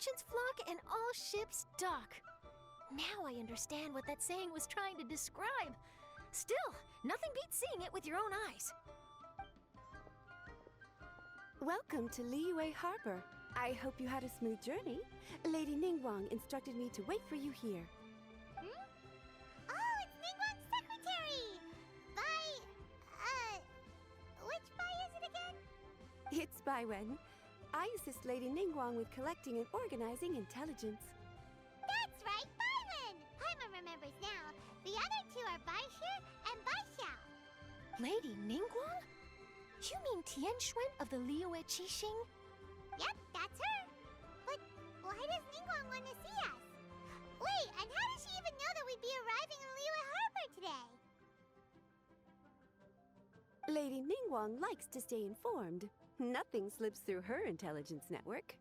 merchants flock and all ships dock. Now I understand what that saying was trying to describe. Still, nothing beats seeing it with your own eyes. Welcome to Liyue Harbor. I hope you had a smooth journey. Lady Ningguang instructed me to wait for you here. Oh, it's Ningguang's secretary! Which Bai is it again? It's Bai Wen. I assist Lady Ningguang with collecting and organizing intelligence. That's right, Bai Wen! Paimon remembers now. The other two are Bai Shi and Bai Xiao. Lady Ningguang? You mean Tianxuan of the Liyue Qixing? Yep, that's her. But why does Ningguang want to see us? Wait, and how does she even know that we'd be arriving in Liyue Harbor today? Lady Ningguang likes to stay informed. Nothing slips through her intelligence network.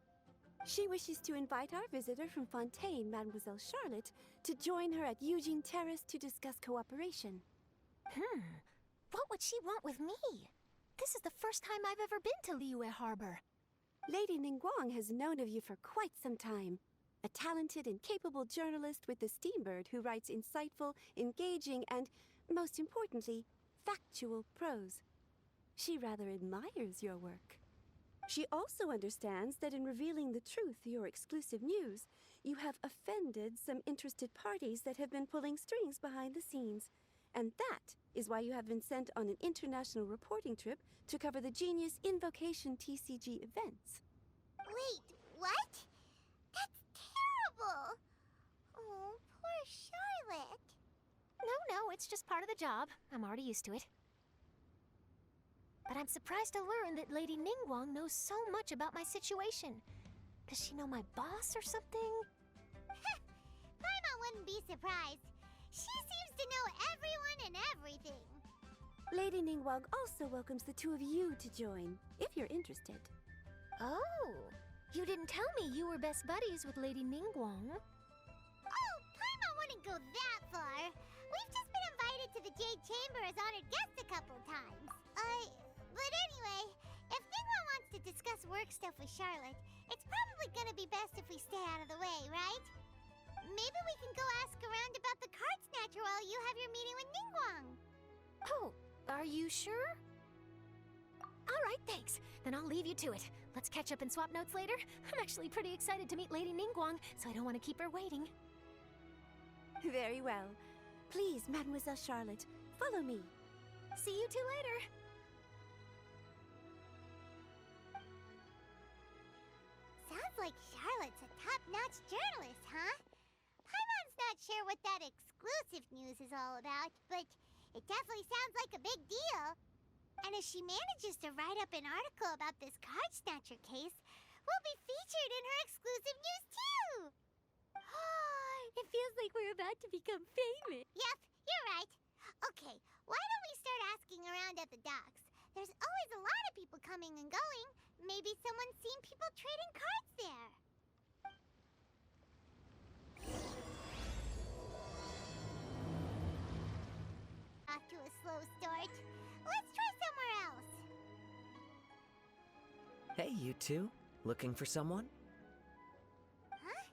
She wishes to invite our visitor from Fontaine, Mademoiselle Charlotte, to join her at Eugene Terrace to discuss cooperation. What would she want with me? This is the first time I've ever been to Liyue Harbor. Lady Ningguang has known of you for quite some time. A talented and capable journalist with the Steambird who writes insightful, engaging, and, most importantly, factual prose. She rather admires your work. She also understands that in revealing the truth, your exclusive news, you have offended some interested parties that have been pulling strings behind the scenes. And that is why you have been sent on an international reporting trip to cover the Genius Invocation TCG events. Wait, what? That's terrible! Oh, poor Charlotte. No, it's just part of the job. I'm already used to it. But I'm surprised to learn that Lady Ningguang knows so much about my situation. Does she know my boss or something? Paimon wouldn't be surprised. She seems to know everyone and everything. Lady Ningguang also welcomes the two of you to join, if you're interested. Oh, you didn't tell me you were best buddies with Lady Ningguang. Oh, Paimon wouldn't go that far. We've just been invited to the Jade Chamber as honored guests a couple times. But anyway, if Ningguang wants to discuss work stuff with Charlotte, it's probably gonna be best if we stay out of the way, right? Maybe we can go ask around about the card snatcher while you have your meeting with Ningguang. Oh, are you sure? All right, thanks. Then I'll leave you to it. Let's catch up and swap notes later. I'm actually pretty excited to meet Lady Ningguang, so I don't want to keep her waiting. Very well. Please, Mademoiselle Charlotte, follow me. See you two later. Sounds like Charlotte's a top-notch journalist, huh? Paimon's not sure what that exclusive news is all about, but it definitely sounds like a big deal. And if she manages to write up an article about this card snatcher case, we'll be featured in her exclusive news too! It feels like we're about to become famous. Yep, you're right. Okay, why don't we start asking around at the docks? There's always a lot of people coming and going. Maybe someone's seen people trading cards there. Off to a slow start. Let's try somewhere else. Hey, you two. Looking for someone? Huh?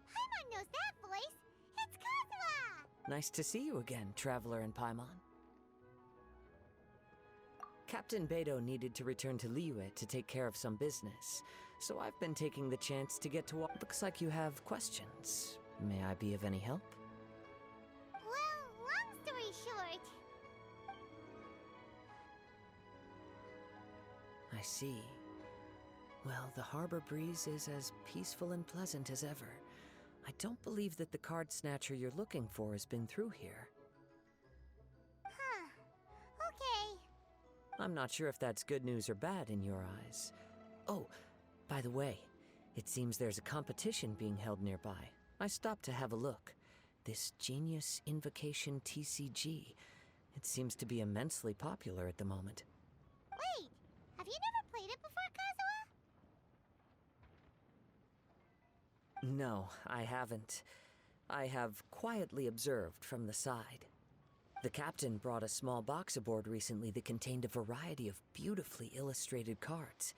Paimon knows that voice. It's Kazuha! Nice to see you again, Traveler and Paimon. Captain Beidou needed to return to Liyue to take care of some business, so I've been taking the chance to get to what looks like you have questions. May I be of any help? Well, long story short... I see. Well, the harbor breeze is as peaceful and pleasant as ever. I don't believe that the card snatcher you're looking for has been through here. Huh. Okay. I'm not sure if that's good news or bad in your eyes. Oh, by the way, it seems there's a competition being held nearby. I stopped to have a look. This Genius Invocation TCG. It seems to be immensely popular at the moment. Wait, have you never played it before, Kazuha? No, I haven't. I have quietly observed from the side. The captain brought a small box aboard recently that contained a variety of beautifully illustrated cards.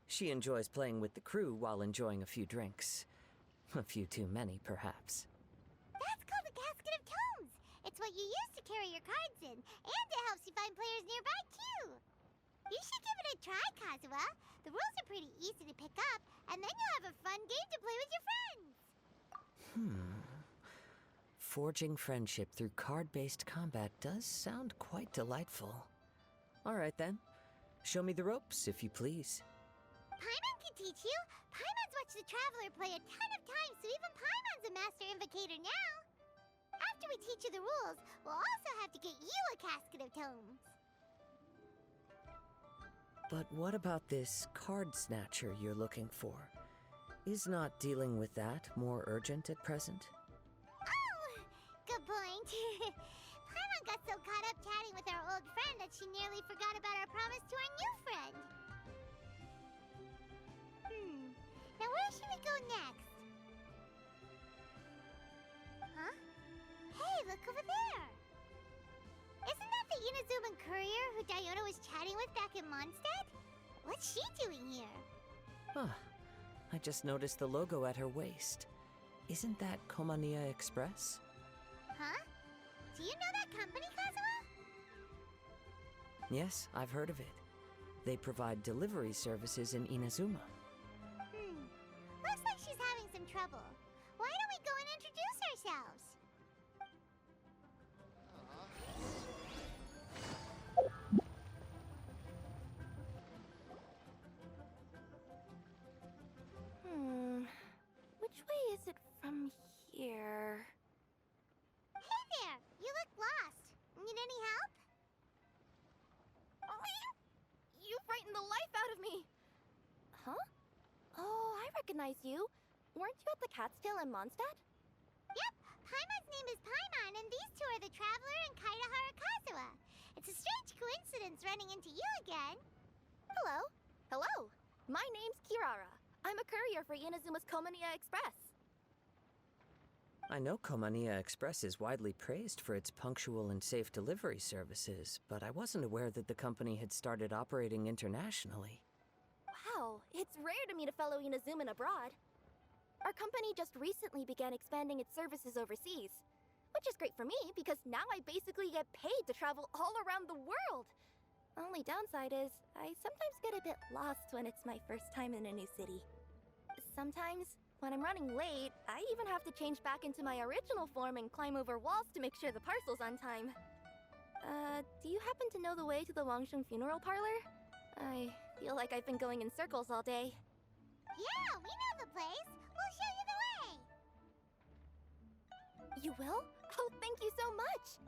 She enjoys playing with the crew while enjoying a few drinks. A few too many, perhaps. That's called a casket of tomes. It's what you use to carry your cards in, and it helps you find players nearby, too. You should give it a try, Kazuha. The rules are pretty easy to pick up, and then you'll have a fun game to play with your friends. Forging friendship through card-based combat does sound quite delightful. All right, then. Show me the ropes, if you please. Paimon can teach you. Paimon's watched the Traveler play a ton of times, so even Paimon's a master invocator now. After we teach you the rules, we'll also have to get you a casket of tomes. But what about this card snatcher you're looking for? Is not dealing with that more urgent at present? Oh, good point. Paimon got so caught up chatting with our old friend that she nearly forgot about our promise to our new friend. Now where should we go next? Huh? Hey, look over there! Isn't that the Inazuman courier who Diona was chatting with back in Mondstadt? What's she doing here? Huh. I just noticed the logo at her waist. Isn't that Komania Express? Huh? Do you know that company, Kazuha? Yes, I've heard of it. They provide delivery services in Inazuma. Looks like she's having some trouble. Why don't we go and introduce ourselves? Which way is it from here? Hey there! You look lost. Need any help? You frightened the life out of me! Huh? Oh, I recognize you. Weren't you at the Cat's-Tail in Mondstadt? Yep, Paimon's name is Paimon, and these two are the Traveler and Kaidahara Kazuha. It's a strange coincidence running into you again. Hello. Hello. My name's Kirara. I'm a courier for Inazuma's Komania Express. I know Komania Express is widely praised for its punctual and safe delivery services, but I wasn't aware that the company had started operating internationally. Wow, it's rare to meet a fellow Inazuman abroad. Our company just recently began expanding its services overseas, which is great for me because now I basically get paid to travel all around the world. Only downside is I sometimes get a bit lost when it's my first time in a new city. Sometimes, when I'm running late, I even have to change back into my original form and climb over walls to make sure the parcel's on time. Do you happen to know the way to the Wangsheng funeral parlor? I feel like I've been going in circles all day. Yeah, we know the place. We'll show you the way. You will? Oh, thank you so much!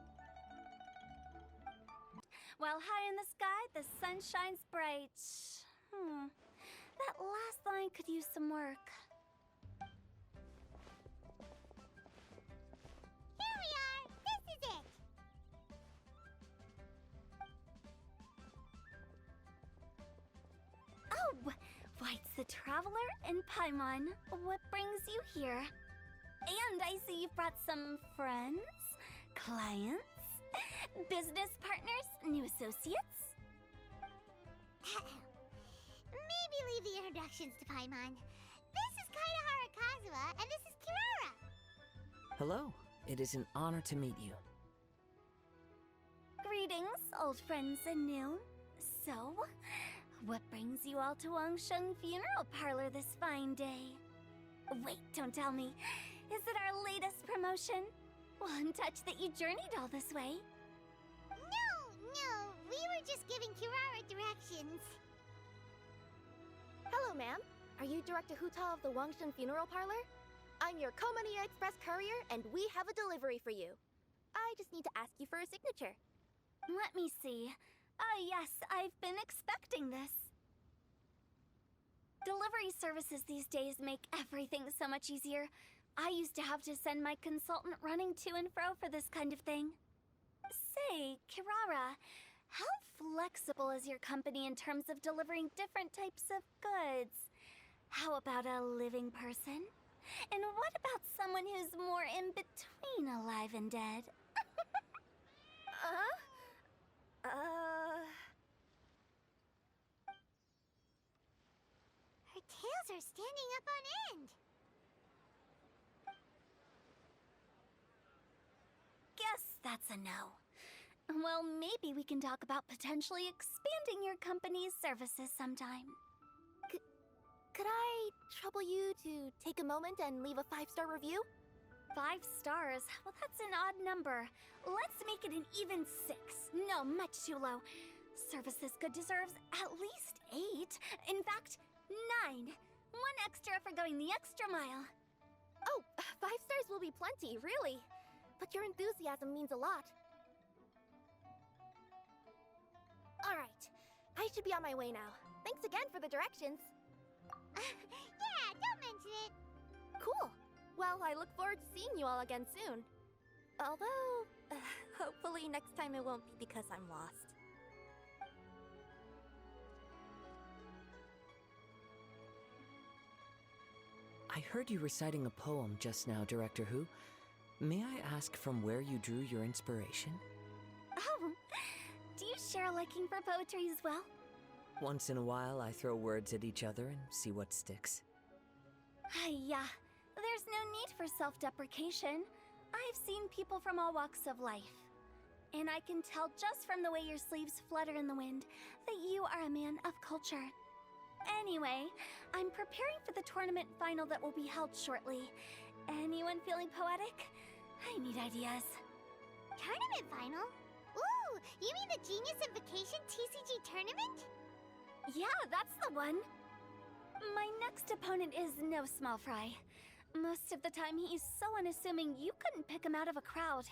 While high in the sky, the sun shines bright. That last line could use some work. Here we are. This is it. Oh, White's the Traveler and Paimon. What brings you here? And I see you've brought some friends, clients, business partners, new associates. Maybe leave the introductions to Paimon. This is Kaidahara Kazuha, and this is Kirara. Hello. It is an honor to meet you. Greetings, old friends and new. So, what brings you all to Wangsheng Funeral Parlor this fine day? Wait, don't tell me. Is it our latest promotion? Well, I'm touched that you journeyed all this way. No, we were just giving Kirara directions. Hello, ma'am. Are you Director Huta of the Wangsheng Funeral Parlor? I'm your Komania Express courier, and we have a delivery for you. I just need to ask you for a signature. Let me see. Yes, I've been expecting this. Delivery services these days make everything so much easier. I used to have to send my consultant running to and fro for this kind of thing. Say, Kirara, how flexible is your company in terms of delivering different types of goods? How about a living person? And what about someone who's more in between alive and dead? Her tails are standing up on end. that's a no. Well, maybe we can talk about potentially expanding your company's services sometime. Could I trouble you to take a moment and leave a 5-star review? 5 stars? Well, that's an odd number. Let's make it an even 6. No, much too low. Service this good deserves at least 8. In fact, 9. 1 extra for going the extra mile. Oh, 5 stars will be plenty, really. But your enthusiasm means a lot. Alright, I should be on my way now. Thanks again for the directions. Yeah, don't mention it. Cool. Well, I look forward to seeing you all again soon. Although, hopefully next time it won't be because I'm lost. I heard you reciting a poem just now, Director Who. May I ask from where you drew your inspiration? Oh, do you share a liking for poetry as well? Once in a while, I throw words at each other and see what sticks. Yeah, there's no need for self-deprecation. I've seen people from all walks of life. And I can tell just from the way your sleeves flutter in the wind that you are a man of culture. Anyway, I'm preparing for the tournament final that will be held shortly. Anyone feeling poetic? I need ideas. Tournament final? Ooh, you mean the Genius Invocation TCG tournament? Yeah, that's the one. My next opponent is no small fry. Most of the time, he's so unassuming you couldn't pick him out of a crowd.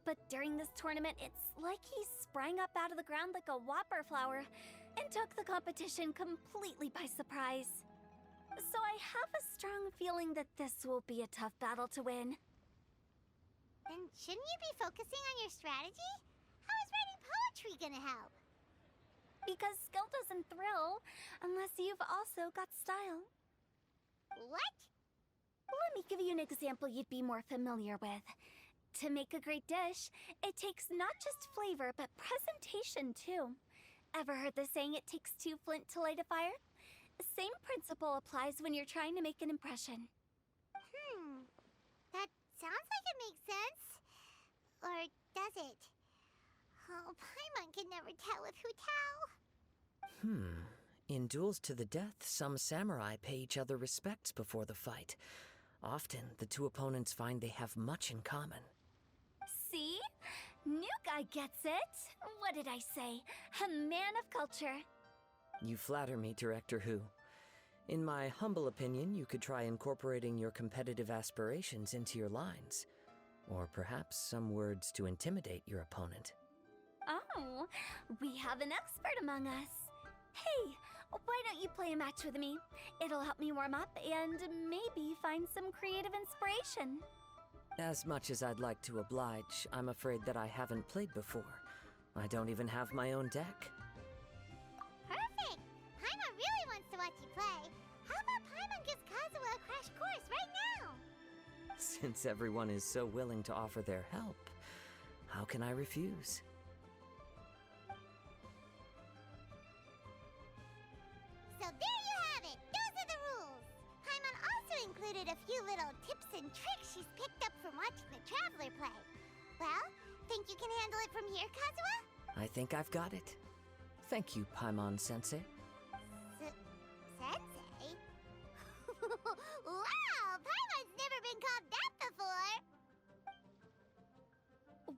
But during this tournament, it's like he sprang up out of the ground like a whopper flower and took the competition completely by surprise. So I have a strong feeling that this will be a tough battle to win. Then shouldn't you be focusing on your strategy? How is writing poetry gonna help? Because skill doesn't thrill unless you've also got style. What? Let me give you an example you'd be more familiar with. To make a great dish, it takes not just flavor, but presentation too. Ever heard the saying, it takes 2 flint to light a fire? Same principle applies when you're trying to make an impression. That sounds like it makes sense. Or does it? Oh, Paimon can never tell with Hu Tao. In duels to the death, some samurai pay each other respects before the fight. Often, the two opponents find they have much in common. See? New guy gets it. What did I say? A man of culture. You flatter me, Director Who. In my humble opinion, you could try incorporating your competitive aspirations into your lines. Or perhaps some words to intimidate your opponent. Oh, we have an expert among us. Hey, why don't you play a match with me? It'll help me warm up and maybe find some creative inspiration. As much as I'd like to oblige, I'm afraid that I haven't played before. I don't even have my own deck. Perfect! Paimon really wants to watch you play. How about Paimon gives Kazuha a crash course right now? Since everyone is so willing to offer their help, how can I refuse? So there you have it! Those are the rules! Paimon also included a few little tips and tricks she's picked up from watching the Traveler play. Well, think you can handle it from here, Kazuha? I think I've got it. Thank you, Paimon-sensei. Sensei? Wow! Paimon's never been called that before!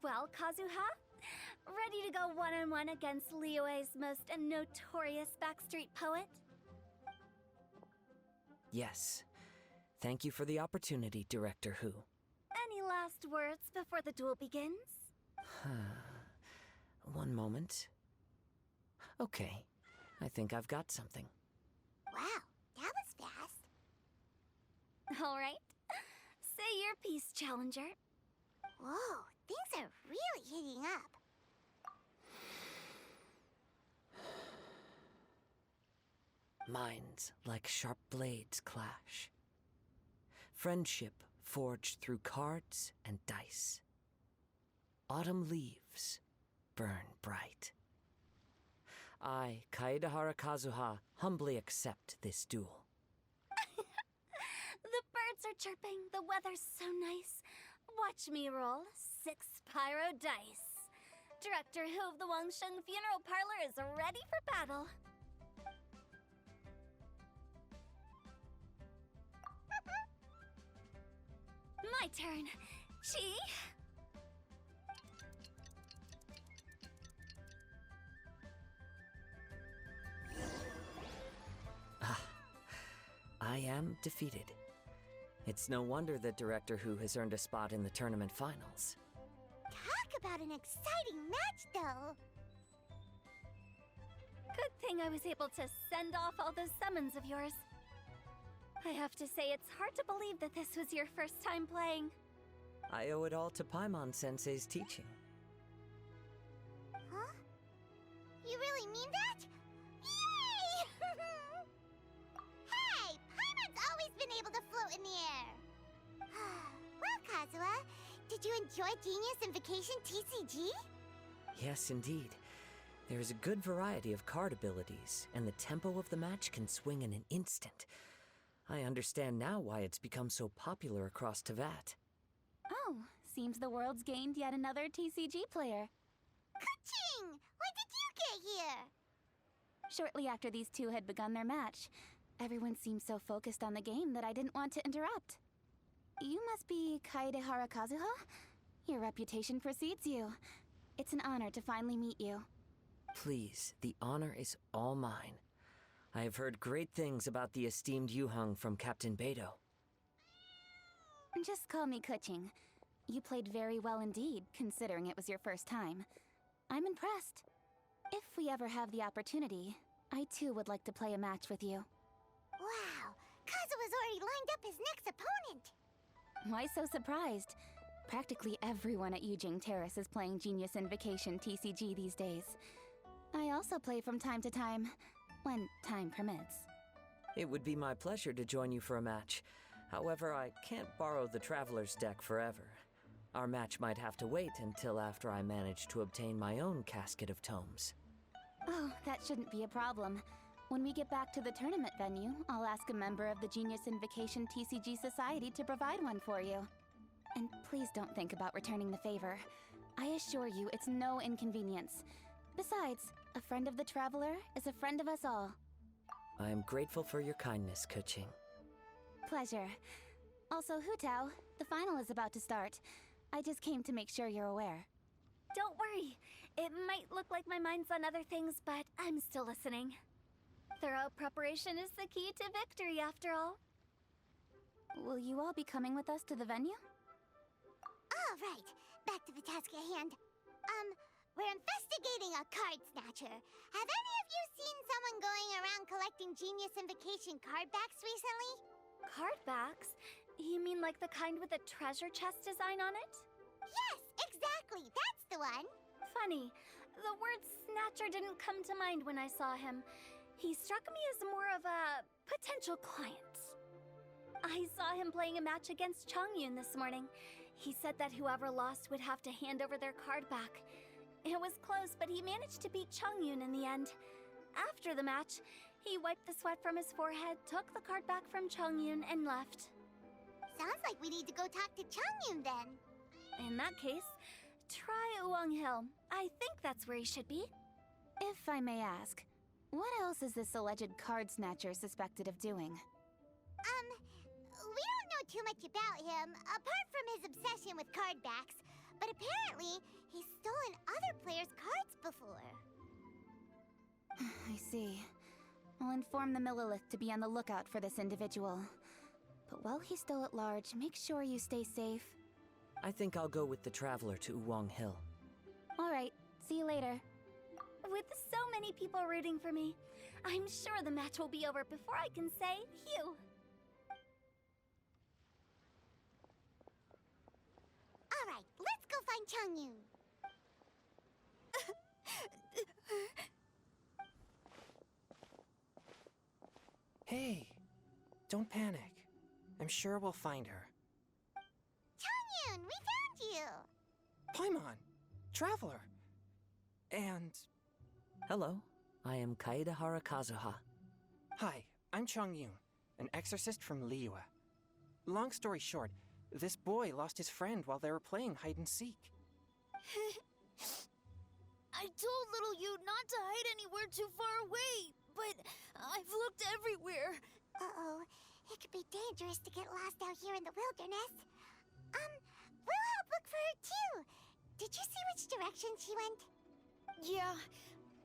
Well, Kazuha, ready to go one-on-one against Liyue's most notorious backstreet poet? Yes. Thank you for the opportunity, Director Who. Any last words before the duel begins? One moment. Okay, I think I've got something. Wow, that was fast. All right. Say your piece, Challenger. Whoa, things are really heating up. Minds like sharp blades clash. Friendship forged through cards and dice. Autumn leaves burn bright. I, Kaedahara Kazuha, humbly accept this duel. The birds are chirping, the weather's so nice. Watch me roll 6 pyro dice. Director Hu of the Wangsheng Funeral Parlor is ready for battle. My turn. Chi? I am defeated. It's no wonder that Director Hu has earned a spot in the tournament finals. Talk about an exciting match, though. Good thing I was able to send off all those summons of yours. I have to say, it's hard to believe that this was your first time playing. I owe it all to Paimon-sensei's teaching. Huh? You really mean that? Yay! Hey! Paimon's always been able to float in the air! Well, Kazuha, did you enjoy Genius Invocation TCG? Yes, indeed. There is a good variety of card abilities, and the tempo of the match can swing in an instant. I understand now why it's become so popular across Teyvat. Oh, seems the world's gained yet another TCG player. Ka-ching! When did you get here? Shortly after these two had begun their match, everyone seemed so focused on the game that I didn't want to interrupt. You must be Kaedehara Kazuha? Your reputation precedes you. It's an honor to finally meet you. Please, the honor is all mine. I have heard great things about the esteemed Yuheng from Captain Beidou. Just call me Kuching. You played very well indeed, considering it was your first time. I'm impressed. If we ever have the opportunity, I too would like to play a match with you. Wow! Kazuha's already lined up his next opponent! Why so surprised? Practically everyone at Yujing Terrace is playing Genius Invocation TCG these days. I also play from time to time, when time permits. It would be my pleasure to join you for a match. However, I can't borrow the Traveler's deck forever. Our match might have to wait until after I manage to obtain my own casket of tomes. Oh, that shouldn't be a problem. When we get back to the tournament venue, I'll ask a member of the Genius Invocation TCG Society to provide one for you. And please don't think about returning the favor. I assure you it's no inconvenience. Besides, a friend of the Traveler is a friend of us all. I am grateful for your kindness, Kuching. Pleasure. Also, Hutao, the final is about to start. I just came to make sure you're aware. Don't worry. It might look like my mind's on other things, but I'm still listening. Thorough preparation is the key to victory, after all. Will you all be coming with us to the venue? All right, back to the task at hand. We're investigating a card snatcher. Have any of you seen someone going around collecting Genius Invocation card backs recently? Card backs? You mean like the kind with a treasure chest design on it? Yes, exactly, that's the one. Funny, the word snatcher didn't come to mind when I saw him. He struck me as more of a potential client. I saw him playing a match against Chongyun this morning. He said that whoever lost would have to hand over their card back. It was close, but he managed to beat Chongyun in the end. After the match, he wiped the sweat from his forehead, took the card back from Chongyun, and left. Sounds like we need to go talk to Chongyun then. In that case, try Uwang Hill. I think that's where he should be. If I may ask, what else is this alleged card snatcher suspected of doing? We don't know too much about him, apart from his obsession with card backs. But apparently, he's stolen other players' cards before. I see. I'll inform the Millilith to be on the lookout for this individual. But while he's still at large, make sure you stay safe. I think I'll go with the Traveler to Uwang Hill. All right, see you later. With so many people rooting for me, I'm sure the match will be over before I can say phew. All right, let's go find Chongyun. Hey, don't panic. I'm sure we'll find her. Chongyun, we found you! Paimon! Traveler! And... Hello, I am Kaedehara Kazuha. Hi, I'm Chongyun, an exorcist from Liyue. Long story short, This boy lost his friend while they were playing hide and seek. I told little you not to hide anywhere too far away, but I've looked everywhere. Uh-oh. It could be dangerous to get lost out here in the wilderness. We'll help look for her too. Did you see which direction she went? Yeah,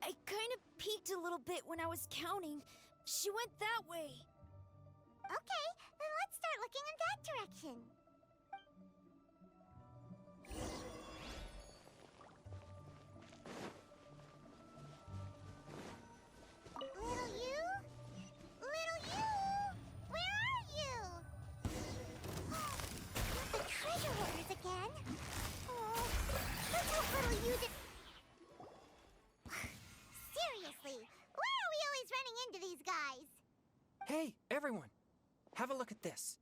I kind of peeked a little bit when I was counting. She went that way. Okay, then let's start looking in that direction. Little you? Little you? Where are you? Not the treasure hoarders again. Oh, let's hope little you did... Seriously, why are we always running into these guys? Hey, everyone! Have a look at this.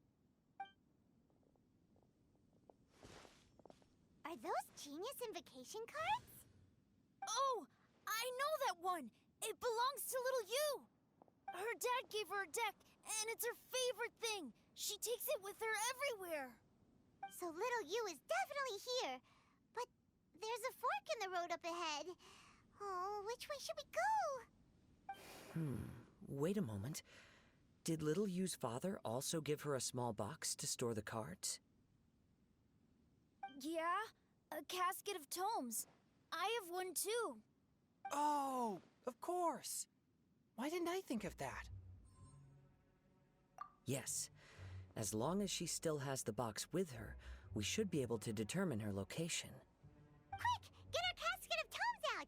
Are those genius invocation cards? Oh, I know that one. It belongs to little you. Her dad gave her a deck, and it's her favorite thing. She takes it with her everywhere. So little you is definitely here. But there's a fork in the road up ahead. Oh, which way should we go? Wait a moment. Did Little Yu's father also give her a small box to store the cards? Yeah, a casket of tomes. I have one too. Oh, of course. Why didn't I think of that? Yes. As long as she still has the box with her, we should be able to determine her location. Quick, get our casket of tomes out!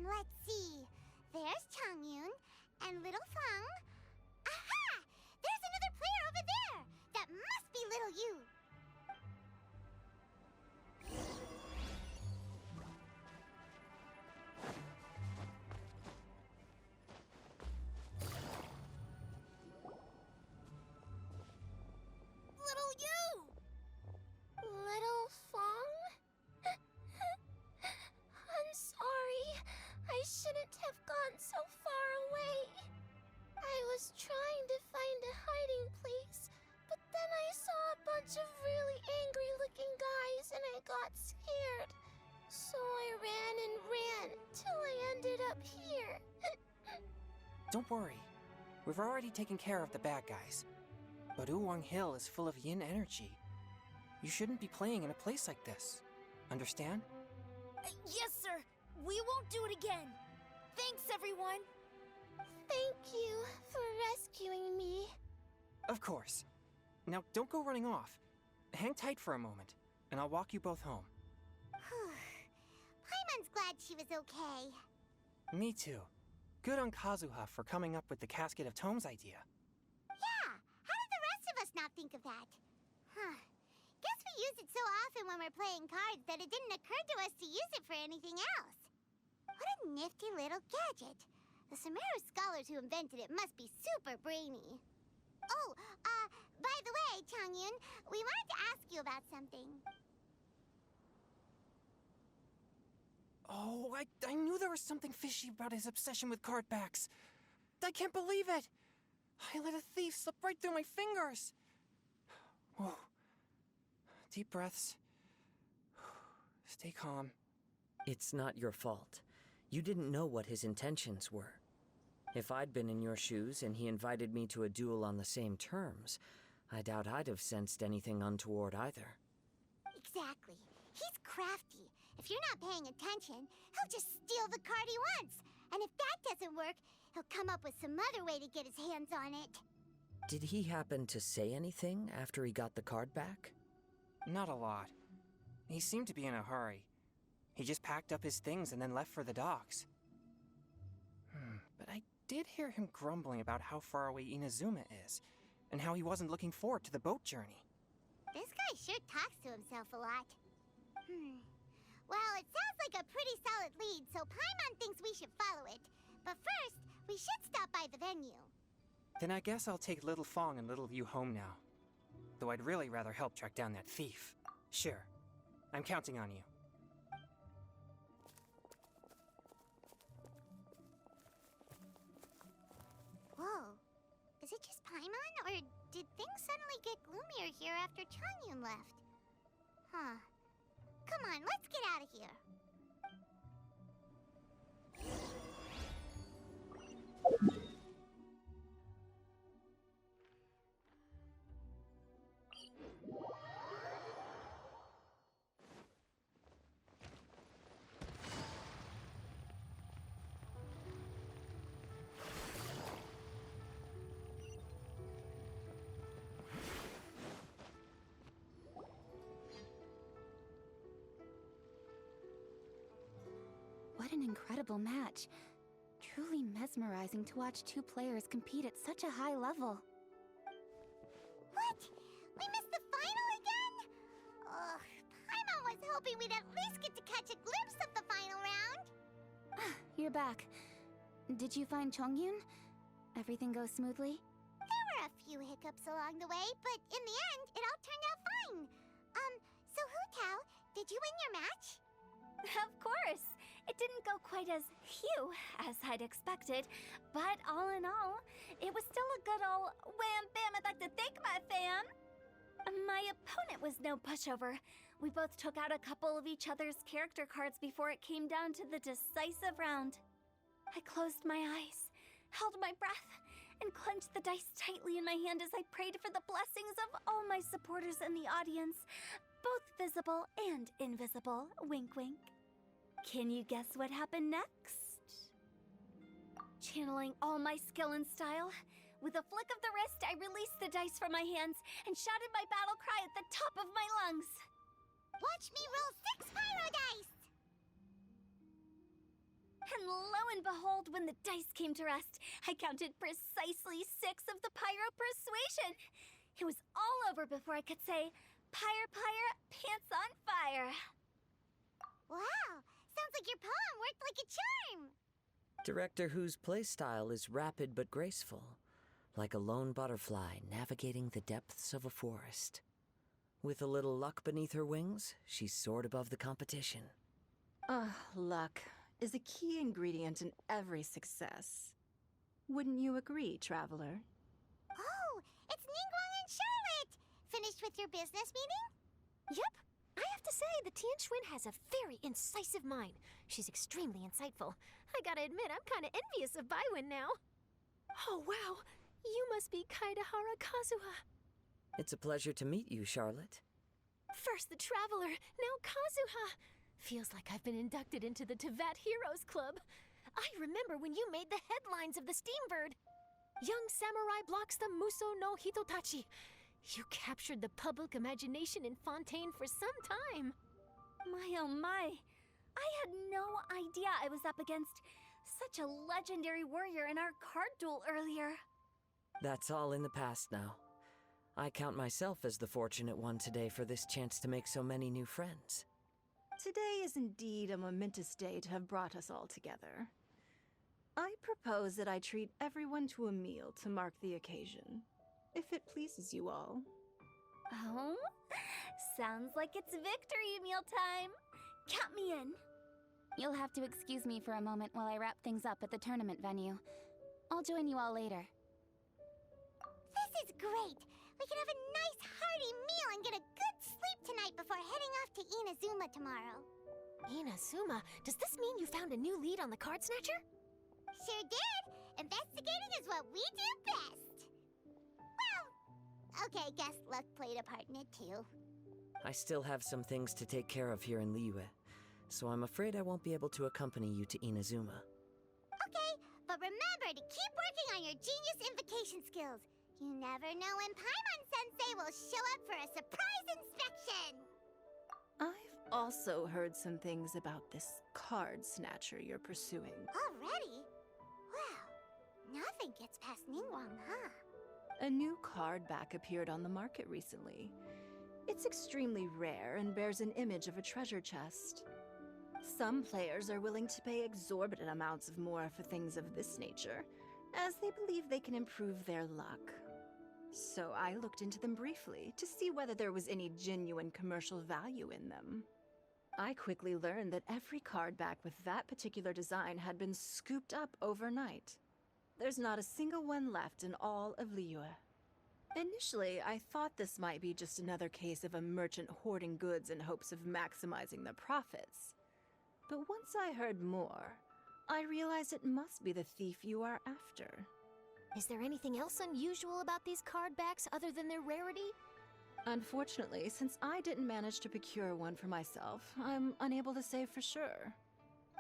Let's see. There's Changyun and Little Fang. Aha! There's another player over there! That must be Little You! Little you! Little Fong? I'm sorry. I shouldn't have gone so far away. I was trying to find a hiding place, but then I saw a bunch of really angry-looking guys and I got scared. So I ran till I ended up here. Don't worry. We've already taken care of the bad guys. But Uwang Hill is full of yin energy. You shouldn't be playing in a place like this. Understand? Yes, sir. We won't do it again. Thanks, everyone. Thank you for rescuing me. Of course. Now, don't go running off. Hang tight for a moment, and I'll walk you both home. Paimon's glad she was okay. Me too. Good on Kazuha for coming up with the Casket of Tomes idea. Yeah, how did the rest of us not think of that? Guess we use it so often when we're playing cards that it didn't occur to us to use it for anything else. What a nifty little gadget. The Sumeru scholars who invented it must be super brainy. Oh, by the way, Changyun, we wanted to ask you about something. Oh, I knew there was something fishy about his obsession with card backs. I can't believe it! I let a thief slip right through my fingers! Whoa. Deep breaths. Stay calm. It's not your fault. You didn't know what his intentions were. If I'd been in your shoes and he invited me to a duel on the same terms, I doubt I'd have sensed anything untoward either. Exactly. He's crafty. If you're not paying attention, he'll just steal the card he wants. And if that doesn't work, he'll come up with some other way to get his hands on it. Did he happen to say anything after he got the card back? Not a lot. He seemed to be in a hurry. He just packed up his things and then left for the docks. But I did hear him grumbling about how far away Inazuma is, and how he wasn't looking forward to the boat journey. This guy sure talks to himself a lot. Well, it sounds like a pretty solid lead, so Paimon thinks we should follow it. But first, we should stop by the venue. Then I guess I'll take Little Fong and Little Yu home now. Though I'd really rather help track down that thief. Sure. I'm counting on you. it just Paimon, or did things suddenly get gloomier here after Changyun left? Huh. Come on, let's get out of here. What an incredible match. Truly mesmerizing to watch two players compete at such a high level. What? We missed the final again? Ugh, Paimon was hoping we'd at least get to catch a glimpse of the final round. You're back. Did you find Chongyun? Everything go smoothly? There were a few hiccups along the way, but in the end, it all turned out fine. So Hu Tao, did you win your match? Of course! It didn't go quite as phew as I'd expected, but all in all, it was still a good ol' wham bam, I'd like to thank my fam! My opponent was no pushover. We both took out a couple of each other's character cards before it came down to the decisive round. I closed my eyes, held my breath, and clenched the dice tightly in my hand as I prayed for the blessings of all my supporters in the audience, both visible and invisible, wink wink. Can you guess what happened next? Channeling all my skill and style, with a flick of the wrist, I released the dice from my hands and shouted my battle cry at the top of my lungs. Watch me roll 6 pyro dice! And lo and behold, when the dice came to rest, I counted precisely 6 of the pyro persuasion. It was all over before I could say, "Pyre, pyre, pants on fire." Wow! Sounds like your poem worked like a charm! Director Who's playstyle is rapid but graceful, like a lone butterfly navigating the depths of a forest. With a little luck beneath her wings, she soared above the competition. Luck is a key ingredient in every success. Wouldn't you agree, Traveler? Oh, it's Ningguang and Charlotte! Finished with your business meeting? Yep. I have to say, the Tianquan has a very incisive mind. She's extremely insightful. I gotta admit, I'm kinda envious of Baiwen now. Oh, wow. You must be Kaidahara Kazuha. It's a pleasure to meet you, Charlotte. First the Traveler, now Kazuha. Feels like I've been inducted into the Tevat Heroes Club. I remember when you made the headlines of the Steambird. Young samurai blocks the Muso no Hitotachi. You captured the public imagination in Fontaine for some time. My oh my. I had no idea I was up against such a legendary warrior in our card duel earlier. That's all in the past now. I count myself as the fortunate one today for this chance to make so many new friends. Today is indeed a momentous day to have brought us all together. I propose that I treat everyone to a meal to mark the occasion, if it pleases you all. Oh? Sounds like it's victory mealtime. Count me in. You'll have to excuse me for a moment while I wrap things up at the tournament venue. I'll join you all later. This is great! We can have a nice hearty meal and get a good sleep tonight before heading off to Inazuma tomorrow. Inazuma, does this mean you found a new lead on the Card Snatcher? Sure did! Investigating is what we do best! Well, okay, guess luck played a part in it too. I still have some things to take care of here in Liyue, so I'm afraid I won't be able to accompany you to Inazuma. Okay, but remember to keep working on your genius invocation skills. You never know when Paimon-sensei will show up for a surprise inspection! I've also heard some things about this card snatcher you're pursuing. Already? Well, nothing gets past Ningguang, huh? A new card back appeared on the market recently. It's extremely rare and bears an image of a treasure chest. Some players are willing to pay exorbitant amounts of more for things of this nature, as they believe they can improve their luck. So I looked into them briefly to see whether there was any genuine commercial value in them. I quickly learned that every card back with that particular design had been scooped up overnight. there's not a single one left in all of Liyue. Initially, I thought this might be just another case of a merchant hoarding goods in hopes of maximizing their profits. But once I heard more, I realized it must be the thief you are after. Is there anything else unusual about these card backs other than their rarity? Unfortunately, since I didn't manage to procure one for myself, I'm unable to say for sure.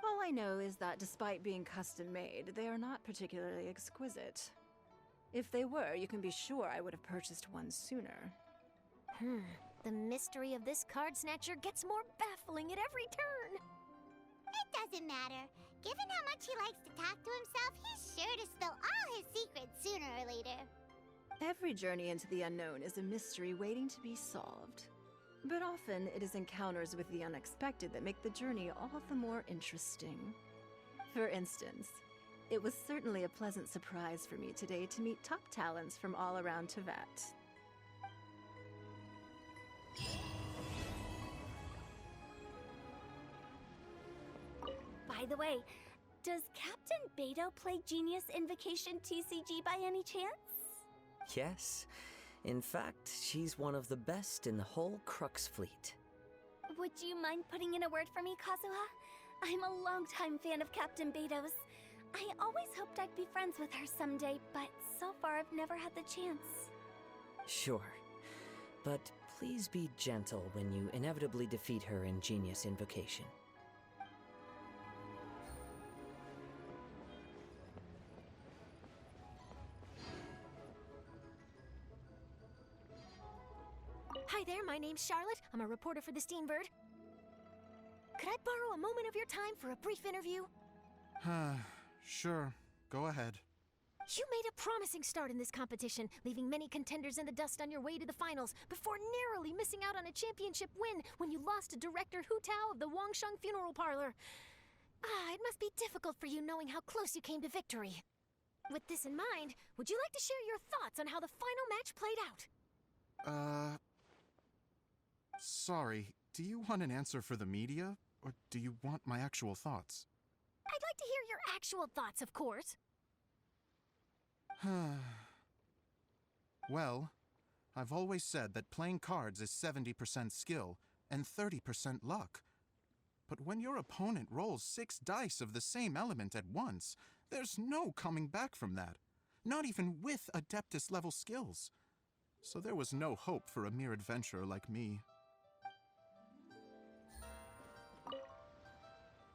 All I know is that despite being custom-made, they are not particularly exquisite. If they were, you can be sure I would have purchased one sooner. The mystery of this card snatcher gets more baffling at every turn. It doesn't matter. Given how much he likes to talk to himself, he's sure to spill all his secrets sooner or later. Every journey into the unknown is a mystery waiting to be solved. But often, it is encounters with the unexpected that make the journey all the more interesting. For instance, it was certainly a pleasant surprise for me today to meet top talents from all around Teyvat. By the way, does Captain Beto play Genius Invocation TCG by any chance? Yes. In fact, she's one of the best in the whole Crux fleet. Would you mind putting in a word for me, Kazuha? I'm a longtime fan of Captain Beto's. I always hoped I'd be friends with her someday, but so far I've never had the chance. Sure. But please be gentle when you inevitably defeat her in Genius Invocation. Hi there, my name's Charlotte. I'm a reporter for the Steambird. Could I borrow a moment of your time for a brief interview? Sure. Go ahead. You made a promising start in this competition, leaving many contenders in the dust on your way to the finals, before narrowly missing out on a championship win when you lost to Director Hu Tao of the Wangsheng Funeral Parlor. It must be difficult for you knowing how close you came to victory. With this in mind, would you like to share your thoughts on how the final match played out? Sorry. Do you want an answer for the media, or do you want my actual thoughts? I'd like to hear your actual thoughts, of course. Well, I've always said that playing cards is 70% skill and 30% luck. But when your opponent rolls 6 dice of the same element at once, there's no coming back from that. Not even with Adeptus-level skills. So there was no hope for a mere adventurer like me.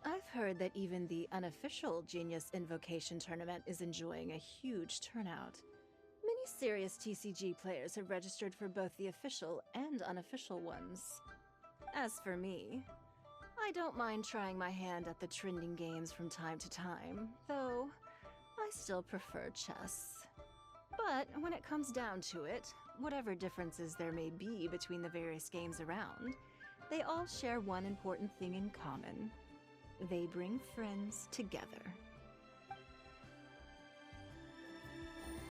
I've heard that even the unofficial Genius Invocation tournament is enjoying a huge turnout. Many serious TCG players have registered for both the official and unofficial ones. As for me, I don't mind trying my hand at the trending games from time to time, though I still prefer chess. But when it comes down to it, whatever differences there may be between the various games around, they all share one important thing in common. They bring friends together.